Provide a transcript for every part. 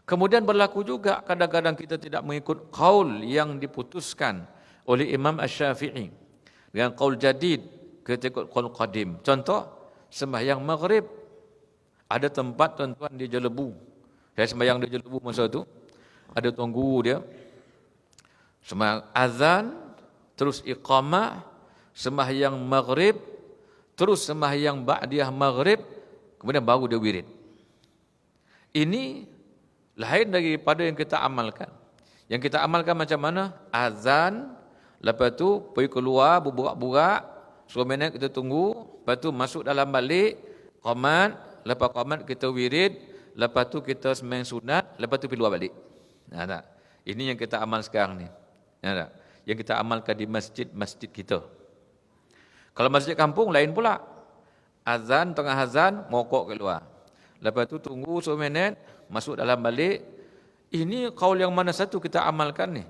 Kemudian berlaku juga kadang-kadang kita tidak mengikut qaul yang diputuskan oleh Imam Asy-Syafi'i dengan qaul jadid, kita ikut qaul qadim. Contoh, sembahyang maghrib ada tempat tuan-tuan di Jelebu. Saya sembahyang di Jelebu masa tu, ada tunggu dia. Sembahyang azan, terus iqamah, sembahyang maghrib, terus sembahyang ba'diyah maghrib, kemudian baru dia wirid. Ini lain daripada yang kita amalkan. Yang kita amalkan macam mana? Azan, lepas tu pergi keluar berburak-burak, 10 minit kita tunggu, lepas tu masuk dalam balik, qamat, lepas qamat kita wirid, lepas tu kita sembahyang sunat, lepas tu pergi luar balik. Nah, tak? Ini yang kita amal sekarang ni. Nah, tak? Yang kita amalkan di masjid-masjid kita. Kalau masjid kampung lain pula. Azan, tengah azan, mokok keluar. Lepas tu tunggu 10 minit, masuk dalam balik. Ini qaul yang mana satu kita amalkan ni?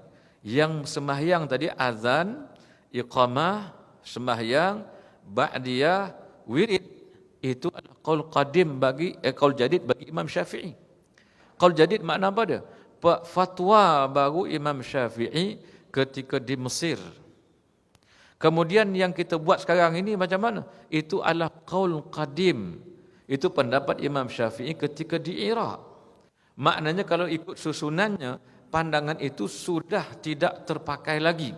Yang sembahyang tadi azan, iqamah, sembahyang, ba'diyah, wirid. Itu adalah qaul qadim bagi qaul jadid bagi Imam Syafi'i. Qaul jadid makna apa dia? Fatwa baru Imam Syafi'i ketika di Mesir. Kemudian yang kita buat sekarang ini macam mana? Itu adalah qaul qadim. Itu pendapat Imam Syafi'i ketika di Iraq. Maknanya kalau ikut susunannya, pandangan itu sudah tidak terpakai lagi.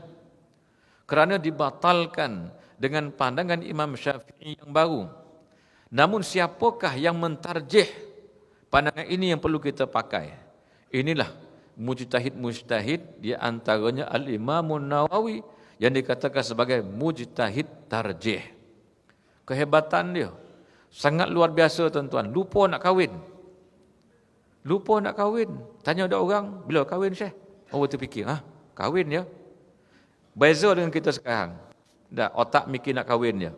Kerana dibatalkan dengan pandangan Imam Syafi'i yang baru. Namun siapakah yang mentarjih pandangan ini yang perlu kita pakai? Inilah mujtahid-mujtahid, di antaranya Al-Imam Nawawi yang dikatakan sebagai mujtahid tarjih. Kehebatan dia sangat luar biasa tuan-tuan. Lupa nak kahwin. Tanya ada orang, bila kahwin Syekh? Orang terfikir, kahwin ya. Beza dengan kita sekarang. Dah otak mikir nak kahwin je.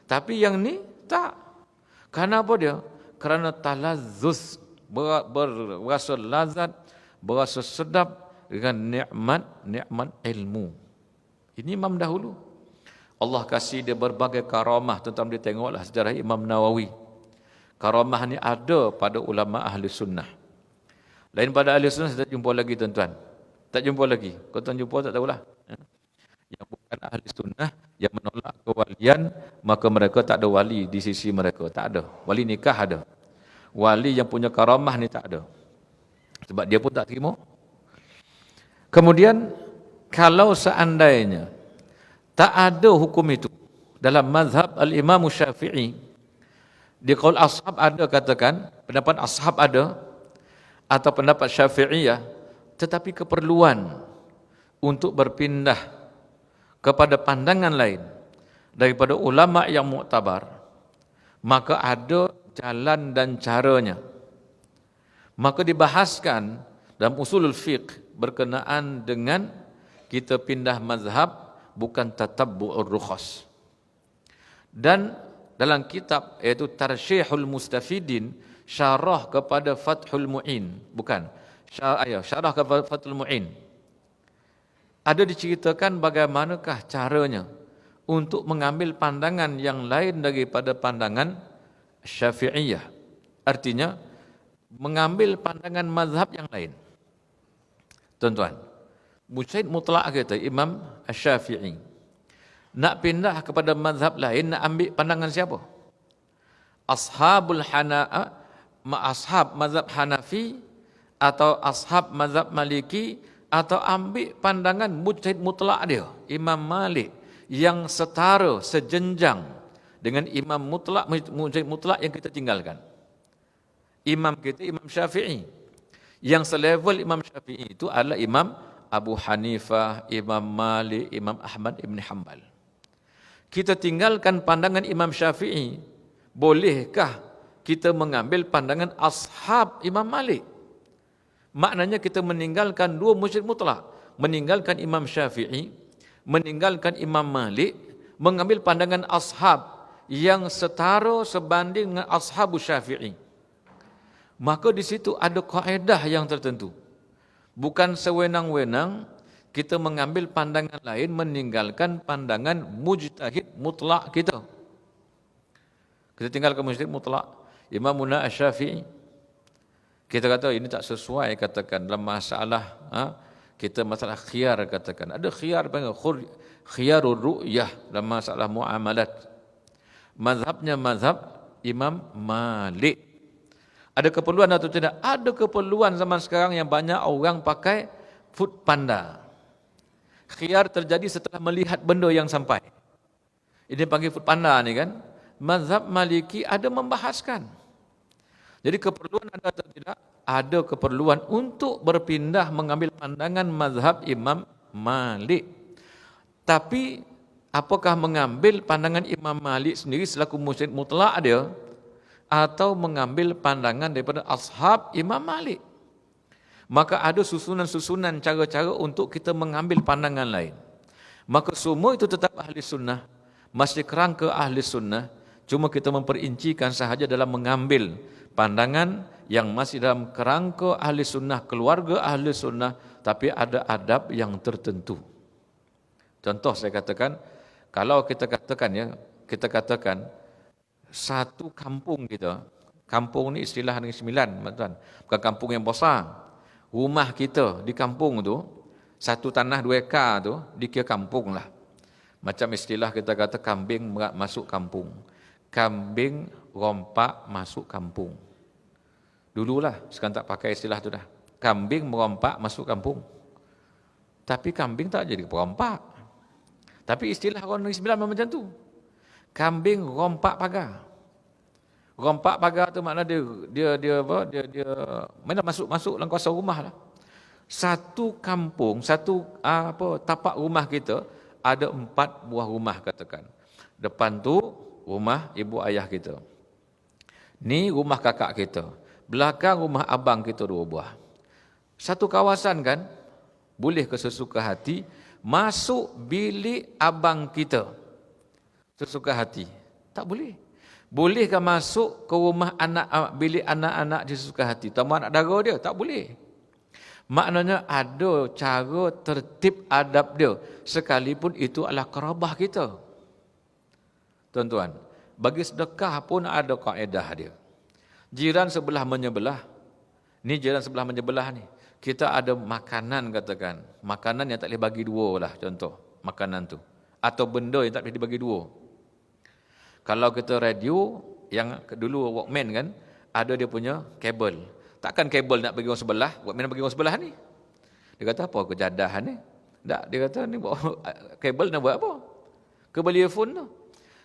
Tapi yang ni tak. Kenapa dia? Kerana talazzuz, berasa lazat, berasa sedap dengan nikmat ilmu. Ini Imam dahulu. Allah kasih dia berbagai karamah. Tuan-tuan boleh tengoklah sejarah Imam Nawawi. Karamah ni ada pada ulama ahli sunnah. Lain pada ahli sunnah saya tak jumpa lagi tuan-tuan. Tak jumpa lagi. Kalau tuan jumpa tak tahulah. Yang bukan ahli sunnah, yang menolak kewalian, maka mereka tak ada wali di sisi mereka. Tak ada. Wali nikah ada. Wali yang punya karamah ni tak ada. Sebab dia pun tak terima. Kemudian, kalau seandainya tak ada hukum itu dalam mazhab Al-Imam Syafi'i, di qaul ashab ada katakan, pendapat ashab ada, atau pendapat Syafi'iyah, tetapi keperluan untuk berpindah kepada pandangan lain daripada ulama yang muktabar, maka ada jalan dan caranya. Maka dibahaskan dalam usulul fiqh berkenaan dengan kita pindah mazhab bukan tatabbu'ur rukhas. Dan dalam kitab iaitu Tarsyihul Mustafidin, syarah kepada Fathul Mu'in, bukan syarah kepada Fathul Mu'in, ada diceritakan bagaimanakah caranya untuk mengambil pandangan yang lain daripada pandangan Syafi'iyah. Artinya mengambil pandangan mazhab yang lain. Tuan-tuan, mujtahid mutlak kata Imam Asy-Syafi'i, nak pindah kepada mazhab lain, nak ambil pandangan siapa? Ashab mazhab Hanafi atau ashab mazhab Maliki, atau ambil pandangan mujtahid mutlak dia, Imam Malik, yang setara, sejenjang dengan Imam mutlak, mujtahid mutlak yang kita tinggalkan. Imam kita Imam Syafi'i. Yang selevel Imam Syafi'i itu adalah Imam Abu Hanifah, Imam Malik, Imam Ahmad Ibn Hanbal. Kita tinggalkan pandangan Imam Syafi'i, bolehkah kita mengambil pandangan ashab Imam Malik? Maknanya kita meninggalkan dua mujtahid mutlak, meninggalkan Imam Syafi'i, meninggalkan Imam Malik, mengambil pandangan ashab yang setara sebanding dengan ashabus Syafi'i. Maka di situ ada kaedah yang tertentu. Bukan sewenang-wenang kita mengambil pandangan lain, meninggalkan pandangan mujtahid mutlak kita. Kita tinggalkan mujtahid mutlak Imam Asy-Syafi'i. Kita kata ini tak sesuai, katakan dalam masalah kita masalah khiyar, katakan ada khiyar panggil khiyarur ru'yah dalam masalah muamalat. Mazhabnya mazhab Imam Malik. Ada keperluan atau tidak? Ada keperluan zaman sekarang yang banyak orang pakai food panda. Khiyar terjadi setelah melihat benda yang sampai. Ini panggil food panda ni kan. Mazhab Maliki ada membahaskan. Jadi keperluan ada atau tidak? Ada keperluan untuk berpindah mengambil pandangan mazhab Imam Malik. Tapi apakah mengambil pandangan Imam Malik sendiri selaku mujtahid mutlak dia, atau mengambil pandangan daripada ashab Imam Malik? Maka ada susunan-susunan cara-cara untuk kita mengambil pandangan lain. Maka semua itu tetap ahli sunnah, masih kerangka ahli sunnah, cuma kita memperincikan sahaja dalam mengambil pandangan yang masih dalam kerangka ahli sunnah, keluarga ahli sunnah, tapi ada adab yang tertentu. Contoh saya katakan, kalau kita katakan satu kampung kita, kampung ni istilah Negeri Sembilan, tuan, bukan kampung yang besar. Rumah kita di kampung tu, satu tanah 2 ekar tu, dikira kampung lah. Macam istilah kita kata kambing masuk kampung. Kambing rompak masuk kampung. Dululah, sekarang tak pakai istilah tu dah. Kambing merompak masuk kampung. Tapi kambing tak jadi perompak. Tapi istilah orang Negeri Sembilan macam tu. Kambing rompak pagar. Rompak pagar tu makna dia mana masuk dalam kawasan rumah lah. Satu kampung, tapak rumah kita ada 4 buah rumah, katakan. Depan tu rumah ibu ayah kita. Ni rumah kakak kita. Belakang rumah abang kita 2 buah. Satu kawasan kan, boleh ke sesuka hati masuk bilik abang kita sesuka hati? Tak boleh. Bolehkah masuk ke rumah bilik anak-anak dia sesuka hati? Tamu anak dara dia? Tak boleh. Maknanya ada cara tertib adab dia, sekalipun itu adalah kerabah kita. Tuan-tuan, bagi sedekah pun ada kaedah dia. Jiran sebelah menyebelah, ni jiran sebelah menyebelah ni, kita ada makanan, katakan, makanan yang tak boleh bagi 2 lah, contoh, makanan tu. Atau benda yang tak boleh dibagi 2. Kalau kita radio, yang dulu Walkman kan, ada dia punya kabel. Takkan kabel nak bagi orang sebelah, Walkman nak bagi orang sebelah ni. Dia kata, apa kejadahan ni? Tak, dia kata, ni kabel nak buat apa? Kabel earphone tu.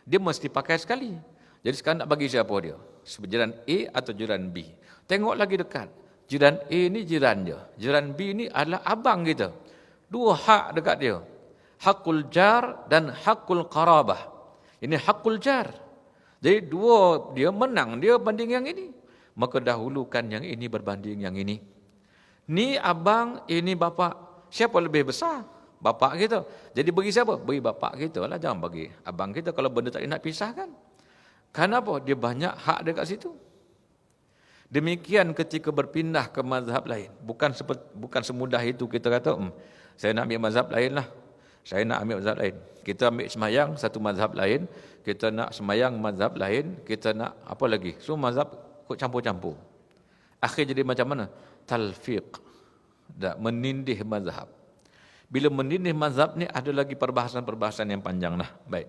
Dia mesti pakai sekali. Jadi sekarang nak bagi siapa dia? Jiran A atau jiran B? Tengok lagi dekat. Jiran A ni jiran dia. Jiran B ni adalah abang kita. 2 hak dekat dia. Hakul jar dan hakul qarabah. Ini hakul jar. Jadi 2 dia menang dia banding yang ini. Maka dahulukan yang ini berbanding yang ini. Ni abang, ini bapak. Siapa lebih besar? Bapak kita. Jadi bagi siapa? Bagi bapak kita lah. Jangan bagi abang kita kalau benda tak nak pisahkan. Kenapa? Dia banyak hak dekat situ. Demikian ketika berpindah ke mazhab lain. Bukan semudah itu kita kata, saya nak ambil mazhab lain lah. Saya nak ambil mazhab lain. Kita ambil semayang satu mazhab lain, kita nak semayang mazhab lain, kita nak apa lagi? So mazhab kok campur-campur. Akhir jadi macam mana? Talfiq. Menindih mazhab. Bila menindih mazhab ni ada lagi perbahasan-perbahasan yang panjang lah. Baik.